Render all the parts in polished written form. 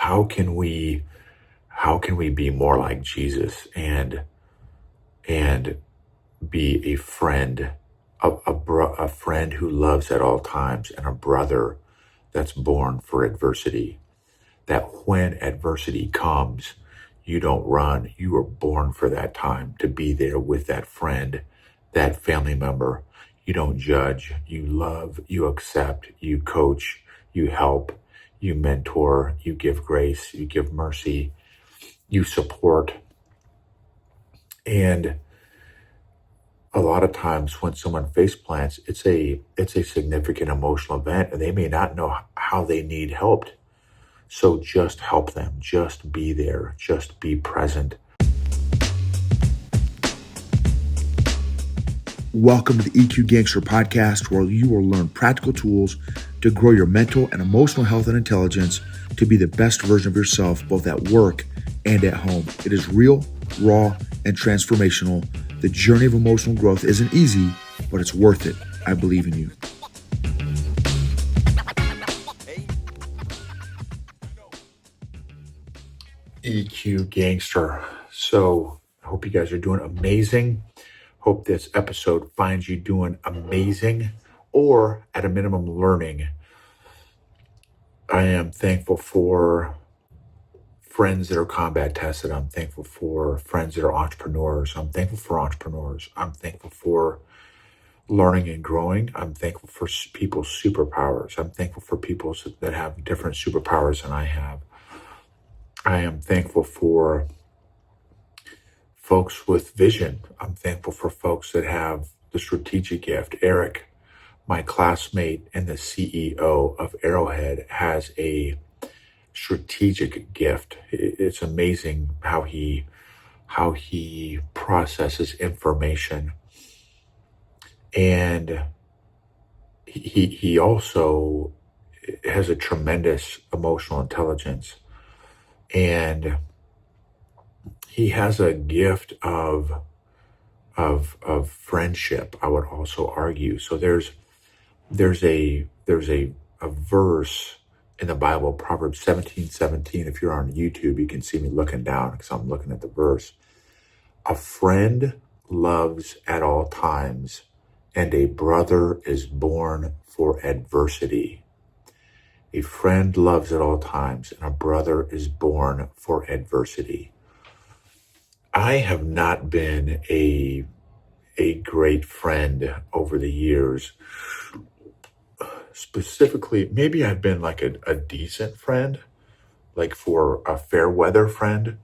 how can we be more like Jesus and be a friend, a friend who loves at all times, and a brother that's born for adversity. That when adversity comes, you don't run. You were born for that time to be there with that friend, that family member. You don't judge. You love, you accept, you coach, you help, you mentor, you give grace, you give mercy, you support. And a lot of times when someone face plants, it's a significant emotional event, and they may not know how they need help. So just help them, just be there, just be present. Welcome to the EQ Gangster podcast, where you will learn practical tools to grow your mental and emotional health and intelligence to be the best version of yourself, both at work and at home. It is real, raw, and transformational. The journey of emotional growth isn't easy, but it's worth it. I believe in you. EQ Gangster. So I hope you guys are doing amazing. Hope this episode finds you doing amazing, or at a minimum learning. I am thankful for friends that are combat tested. I'm thankful for friends that are entrepreneurs. I'm thankful for entrepreneurs. I'm thankful for learning and growing. I'm thankful for people's superpowers. I'm thankful for people that have different superpowers than I have. I am thankful for folks with vision. I'm thankful for folks that have the strategic gift. Eric, my classmate and the CEO of Arrowhead, has a strategic gift. It's amazing how he processes information. And he also has a tremendous emotional intelligence. And he has a gift of friendship, I would also argue. So there's a verse in the Bible, Proverbs 17:17. If you're on YouTube, you can see me looking down because I'm looking at the verse. A friend loves at all times, and a brother is born for adversity. A friend loves at all times, and a brother is born for adversity. I have not been a great friend over the years. Specifically, maybe I've been like a decent friend, like for a fair weather friend.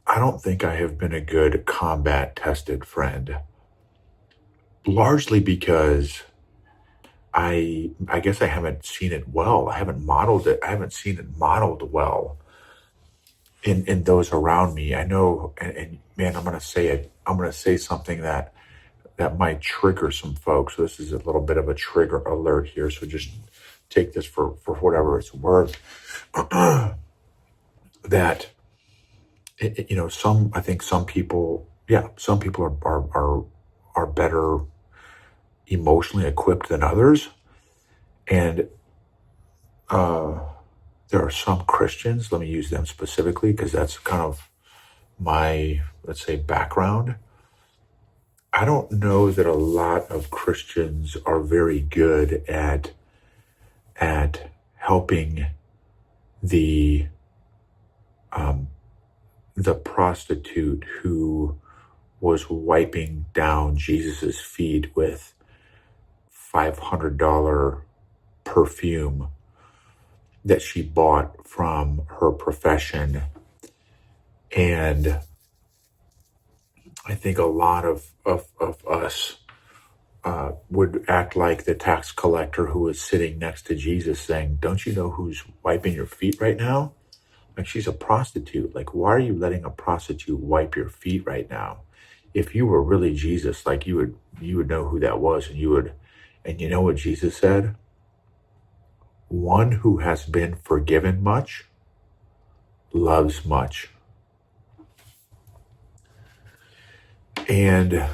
I don't think I have been a good combat tested friend, largely because I guess I haven't seen it well. I haven't modeled it. I haven't seen it modeled well in those around me. I know, and man, I'm going to say it. I'm going to say something that might trigger some folks. So this is a little bit of a trigger alert here. So just take this for whatever it's worth. That, I think some people are better emotionally equipped than others. And there are some Christians, let me use them specifically because that's kind of my, let's say, background. I don't know that a lot of Christians are very good at helping the prostitute who was wiping down Jesus's feet with $500 perfume that she bought from her profession. And I think a lot of us would act like the tax collector who was sitting next to Jesus saying, don't you know who's wiping your feet right now? Like, she's a prostitute. Like, why are you letting a prostitute wipe your feet right now? If you were really Jesus, like you would know who that was, and you know what Jesus said? One who has been forgiven much loves much. And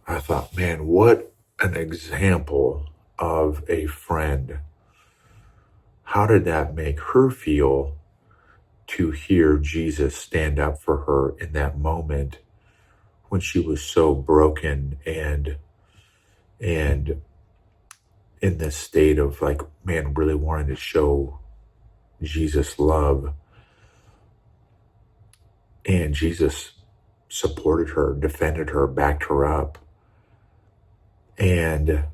I thought, man, what an example of a friend. how did that make her feel to hear Jesus stand up for her in that moment when she was so broken and in this state of like, man, really wanting to show Jesus love. And Jesus supported her, defended her, backed her up. And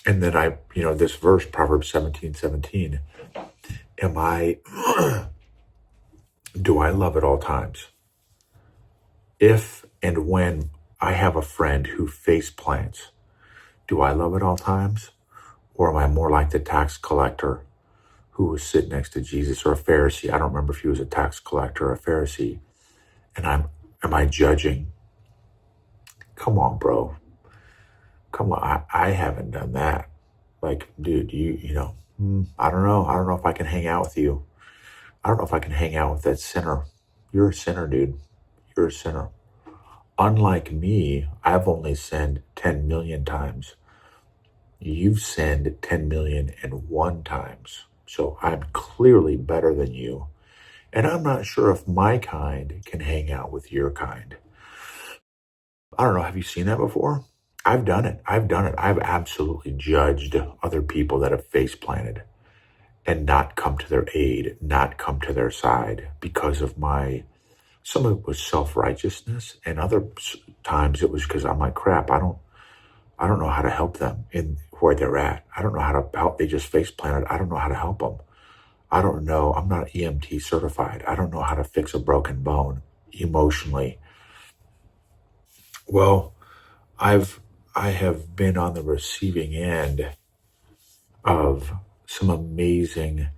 then this verse, Proverbs 17:17, do I love at all times? If and when I have a friend who face plants, do I love at all times? Or am I more like the tax collector who was sitting next to Jesus, or a Pharisee? I don't remember if he was a tax collector or a Pharisee. And am I judging? Come on, bro. Come on. I haven't done that. Like, dude, I don't know. I don't know if I can hang out with you. I don't know if I can hang out with that sinner. You're a sinner, dude. You're a sinner. Unlike me, I've only sinned 10 million times. You've sinned 10,000,001 times. So I'm clearly better than you. And I'm not sure if my kind can hang out with your kind. I don't know. Have you seen that before? I've done it. I've absolutely judged other people that have face planted and not come to their aid, not come to their side because of some of it was self-righteousness, and other times it was because I'm like, crap, I don't know how to help them in where they're at. I don't know how to help. They just face planted. I don't know how to help them. I don't know. I'm not EMT certified. I don't know how to fix a broken bone emotionally. Well, I have been on the receiving end of some amazing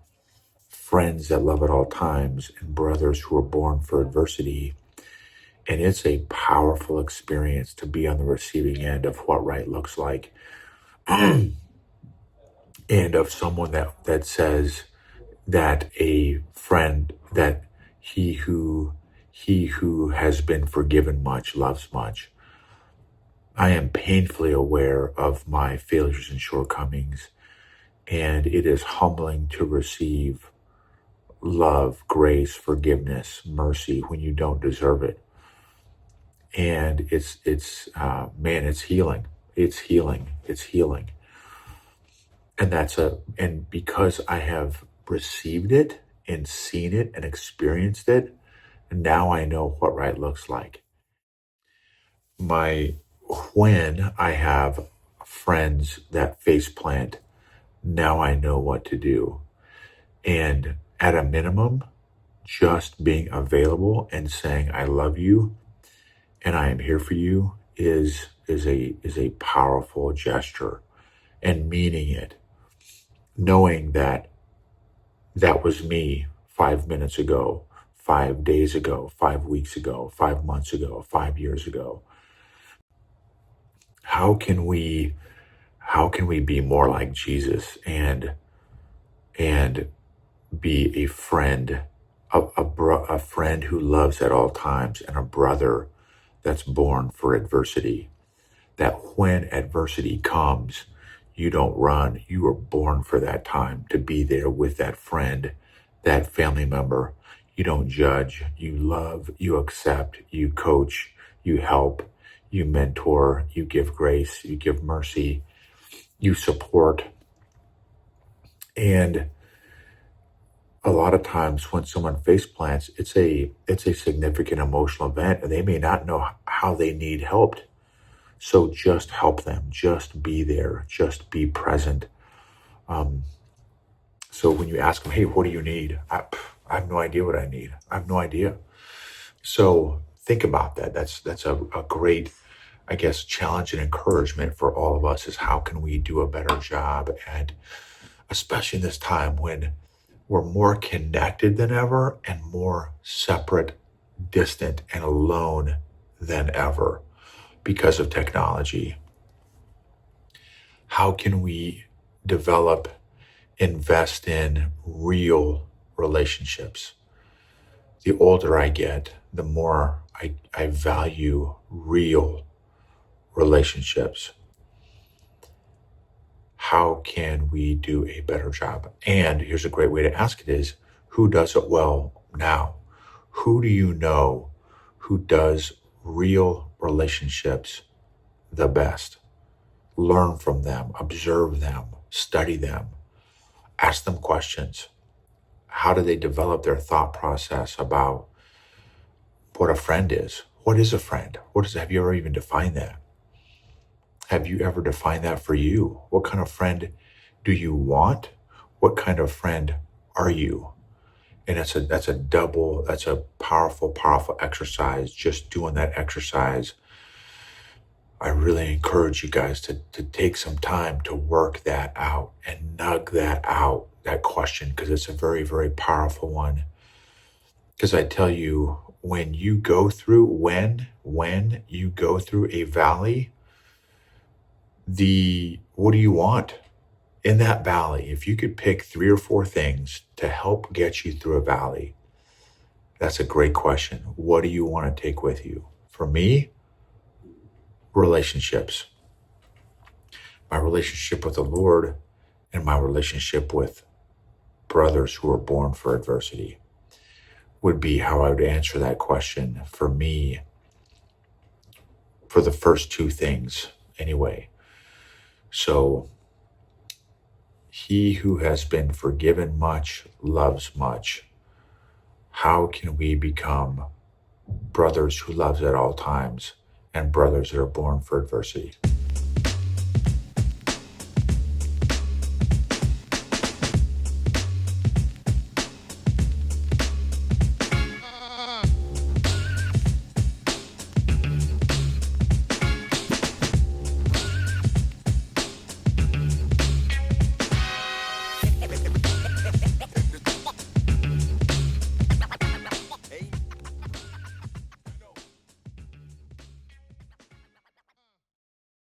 friends that love at all times and brothers who are born for adversity. And it's a powerful experience to be on the receiving end of what right looks like. And of someone that says that a friend, that he who has been forgiven much loves much. I am painfully aware of my failures and shortcomings, and it is humbling to receive love, grace, forgiveness, mercy when you don't deserve it. And it's healing. It's healing. And because I have received it and seen it and experienced it, now I know what right looks like. When I have friends that face plant, now I know what to do. And at a minimum, just being available and saying, I love you and I am here for you is a powerful gesture, and meaning it, knowing that was me 5 minutes ago, 5 days ago, 5 weeks ago, 5 months ago, 5 years ago. How can we be more like Jesus and be a friend, a friend who loves at all times, and a brother that's born for adversity? That when adversity comes, you don't run. You are born for that time to be there with that friend, that family member. You don't judge. You love. You accept. You coach. You help. You mentor. You give grace. You give mercy. You support. And a lot of times when someone face plants, it's a significant emotional event, and they may not know how they need help. So just help them, just be there, just be present. So when you ask them, hey, what do you need? I have no idea what I need. I have no idea. So think about that. That's a great, I guess, challenge and encouragement for all of us, is how can we do a better job, and especially in this time when we're more connected than ever and more separate, distant, and alone than ever because of technology. How can we invest in real relationships? The older I get, the more I value real relationships. how can we do a better job? And here's a great way to ask it is, who does it well now? Who do you know who does real relationships the best? Learn from them, observe them, study them, ask them questions. How do they develop their thought process about what a friend is? What is a friend? Have you ever even defined that? Have you ever defined that for you? What kind of friend do you want? What kind of friend are you? And that's a powerful exercise. Just doing that exercise, I really encourage you guys to take some time to work that out and nug that out, that question, because it's a very, very powerful one. Because I tell you, when you go through a valley, what do you want in that valley? If you could pick 3 or 4 things to help get you through a valley, that's a great question. What do you want to take with you? For me, relationships. My relationship with the Lord and my relationship with brothers who are born for adversity would be how I would answer that question for me, for the first 2 things anyway. So, he who has been forgiven much loves much. How can we become brothers who loves at all times and brothers that are born for adversity?